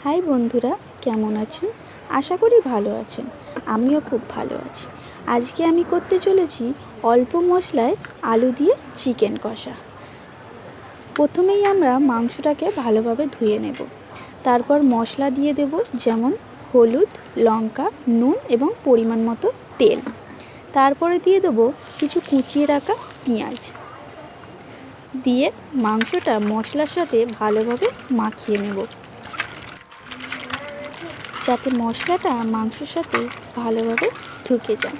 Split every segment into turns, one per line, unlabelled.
High বন্ধুরা, কেমন আছেন? আশা করি ভালো আছেন। আমিও খুব ভালো আছি। আজকে আমি করতে চলেছি অল্প মশলায় আলু দিয়ে চিকেন কষা। প্রথমেই আমরা মাংসটাকে ভালোভাবে ধুয়ে নেব। তারপর মশলা দিয়ে দেব, যেমন হলুদ, লঙ্কা, নুন এবং পরিমাণ মতো তেল। তারপরে দিয়ে দেবো কিছু কুচিয়ে রাখা পেঁয়াজ। দিয়ে মাংসটা মশলার সাথে ভালোভাবে মাখিয়ে নেব, যাতে মশলাটা মাংসের সাথে ভালোভাবে ঢুকে যায়।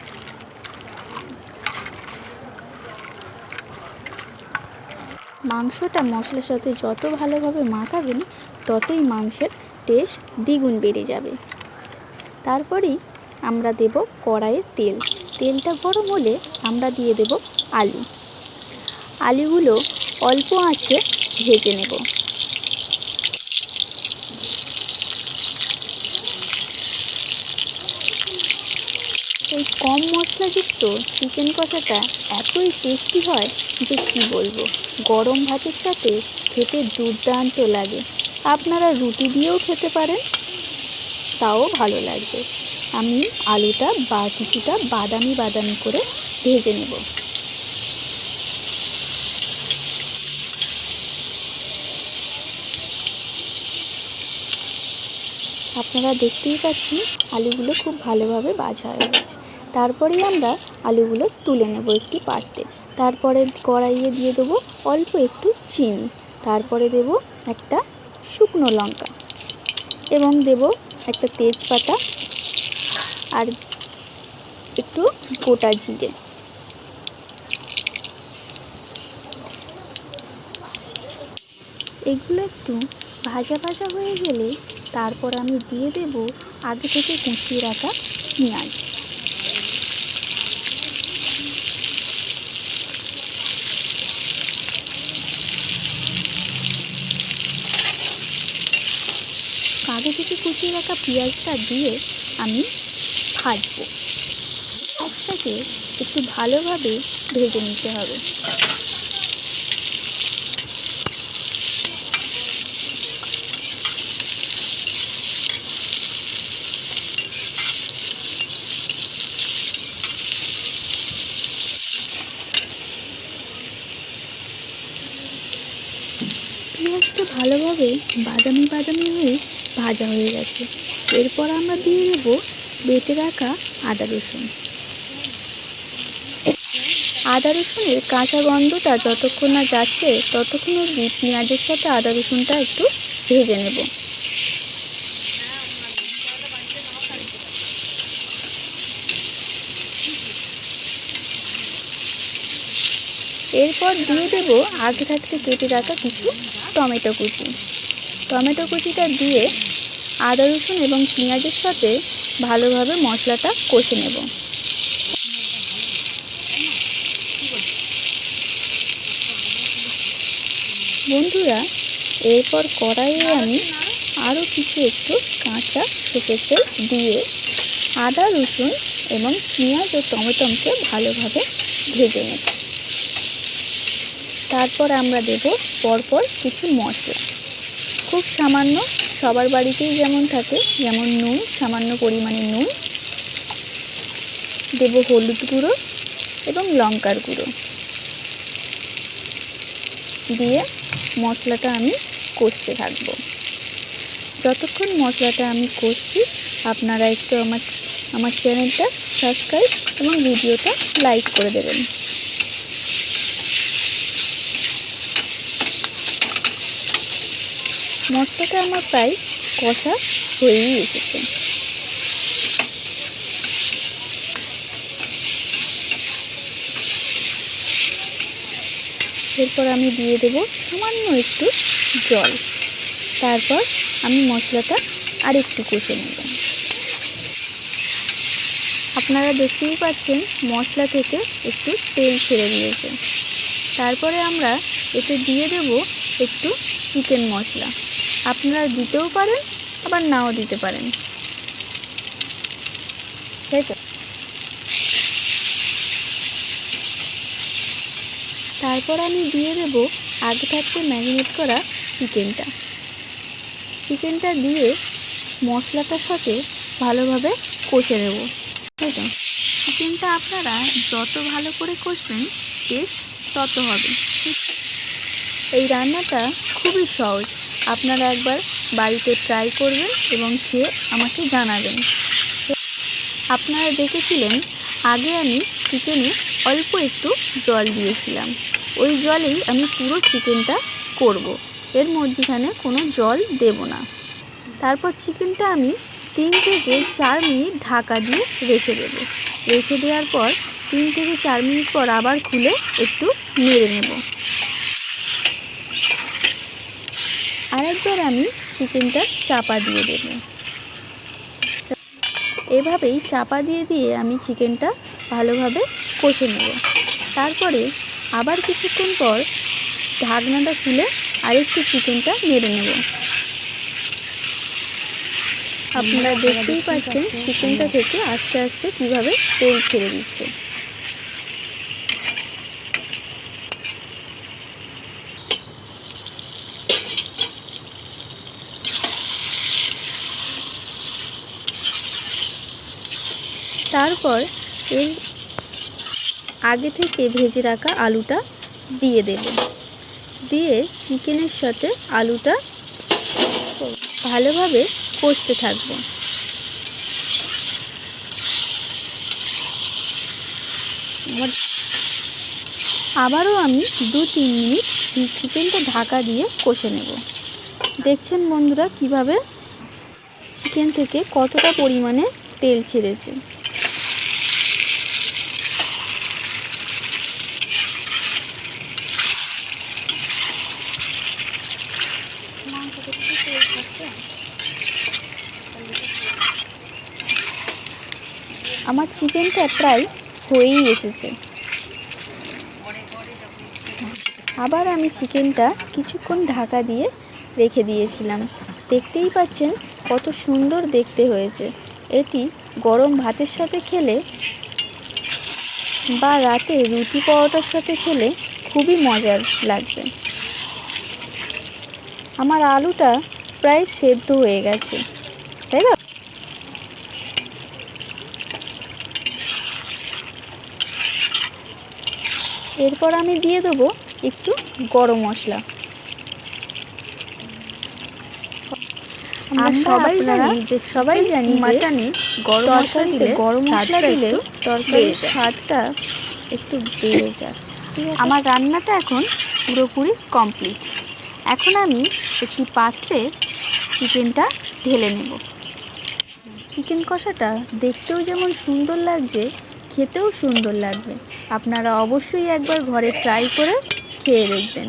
মাংসটা মশলার সাথে যত ভালোভাবে মাখাবেন, ততই মাংসের টেস্ট দ্বিগুণ বেড়ে যাবে। তারপরেই আমরা দেব কড়াইয়ে তেল। তেলটা গরম হলে আমরা দিয়ে দেব আলু। আলুগুলো অল্প আঁচে ভেজে নেব। এই কম মশলাযুক্ত চিকেন কষাটা এতই টেস্টি হয় যে কি বলবো। গরম ভাতের সাথে খেতে দুর্দান্ত লাগে। আপনারা রুটি দিয়েও খেতে পারেন, তাও ভালো লাগবে। আমি আলুটা কিছুটা বাদামি বাদামি করে ভেজে নেব। আপনারা দেখতেই পাচ্ছেন আলুগুলো খুব ভালোভাবে ভাজা হয়ে গেছে। তারপরেই আমরা আলুগুলো তুলে নেব একটি পাত্রে। তারপরে কড়াইয়ে দিয়ে দেবো অল্প একটু চিনি। তারপরে দেব একটা শুকনো লঙ্কা এবং দেব একটা তেজপাতা আর একটু গোটা জিরে। এগুলো একটু ভাজা ভাজা হয়ে গেলে তারপর আমি দিয়ে দেব আগে থেকে কুচিয়ে রাখা পেঁয়াজ। আগে থেকে কুচিয়ে রাখা পেঁয়াজটা দিয়ে আমি ভাজবো। পেঁয়াজটাকে একটু ভালোভাবে ভেজে নিতে হবে। পেঁয়াজটা ভালোভাবে বাদামি বাদামি হয়ে ভাজা হয়ে গেছে। এরপর আমরা দিয়ে দেবো বেটে রাখা আদা রসুন। আদা রসুনের কাঁচা গন্ধটা যতক্ষণ না যাচ্ছে, ততক্ষণ অবধি পেঁয়াজের সাথে আদা রসুনটা একটু ভেজে নেব। এরপর দিয়ে দেব আগে থাকতে কেটে রাখা কিছু টমেটো কুচি। টমেটো কুচিটা দিয়ে আদা রসুন এবং পেঁয়াজের সাথে ভালোভাবে মশলাটা কষে নেব। বন্ধুরা, এরপর কড়াইয়ে আমি আরও কিছু একটু কাঁচা সরষের তেল দিয়ে আদা রসুন এবং পেঁয়াজ ও টমেটোকে ভালোভাবে ভেজে নেব। তারপর আমরা দেব পরপর কিছু মশলা, খুব সামান্য, সবার বাড়িতেই যেমন থাকে, যেমন নুন, সামান্য পরিমাণে নুন দেব, হলুদ গুঁড়ো এবং লঙ্কার গুঁড়ো দিয়ে মশলাটা আমি কষতে থাকবো। যতক্ষণ মশলাটা আমি কষছি, আপনারা একটু আমার চ্যানেলটা সাবস্ক্রাইব এবং ভিডিওটা লাইক করে দেবেন। মশলাটা আমার প্রায় কষা হয়েই এসেছে। এরপর আমি দিয়ে দেব সামান্য একটু জল। তারপর আমি মশলাটা আরেকটু কষে নেব। আপনারা দেখতেই পাচ্ছেন মশলা থেকে একটু তেল ছেড়ে দিয়েছে। তারপরে আমরা এতে দিয়ে দেব একটু চিকেন মশলা। আপনারা দিতেও পারেন, আবার নাও দিতে পারেন, তাই তো। তারপর আমি দিয়ে দেব আগে থাকতে ম্যারিনেট করা চিকেনটা। চিকেনটা দিয়ে মশলাটার সাথে ভালোভাবে কষে নেব। তাই তো চিকেনটা আপনারা যত ভালো করে কষবেন টেস্ট তত হবে। এই রান্নাটা খুবই সহজ, আপনারা একবার বাড়িতে ট্রাই করবেন এবং খেয়ে আমাকে জানাবেন। আপনারা দেখেছিলেন আগে আমি চিকেনে অল্প একটু জল দিয়েছিলাম, ওই জলেই আমি পুরো চিকেনটা করব, এর মধ্যেখানে কোনো জল দেব না। তারপর চিকেনটা আমি 3 থেকে 4 মিনিট ঢাকা দিয়ে রেখে দেব। রেখে দেওয়ার পর 3 থেকে 4 মিনিট পর আবার খুলে একটু নেড়ে নেব। আরেকবার আমি চিকেনটা চাপা দিয়ে দেব। এভাবেই চাপা দিয়ে দিয়ে আমি চিকেনটা ভালোভাবে কষে নেব। তারপরে আবার কিছুক্ষণ পর ঢাকনাটা খুলে আরেকটু চিকেনটা নেড়ে নেব। আপনারা দেখতেই পাচ্ছেন চিকেনটা থেকে আস্তে আস্তে কীভাবে তেল ছেড়ে দিচ্ছে। তারপর এর আগে থেকে ভেজে রাখা আলুটা দিয়ে দেব। দিয়ে চিকেনের সাথে আলুটা ভালোভাবে কষতে থাকবো। আবারও আমি 2-3 মিনিট চিকেনটা ঢাকা দিয়ে কষে নেব। দেখছেন বন্ধুরা কিভাবে চিকেন থেকে কতটা পরিমাণে তেল ছেড়েছে। আমার চিকেনটা প্রায় হয়েই এসেছে। আবার আমি চিকেনটা কিছুক্ষণ ঢাকা দিয়ে রেখে দিয়েছিলাম। দেখতেই পাচ্ছেন কত সুন্দর দেখতে হয়েছে। এটি গরম ভাতের সাথে খেলে বা রাতে রুটি পরোটার সাথে খেলে খুবই মজার লাগবে। আমার আলুটা প্রায় সেদ্ধ হয়ে গেছে, তাই না? এরপর আমি দিয়ে দেবো একটু গরম মশলা। আমরা সবাই জানি মাটনে গরম মশলা দিলে তরকারির স্বাদটা একটু বেড়ে যায়। আমার রান্নাটা এখন পুরোপুরি কমপ্লিট। এখন আমি একটি পাত্রে চিকেনটা ঢেলে নেব। চিকেন কষাটা দেখতেও যেমন সুন্দর লাগছে, খেতেও সুন্দর লাগবে। আপনারা অবশ্যই একবার ঘরে ট্রাই করে খেয়ে দেখবেন।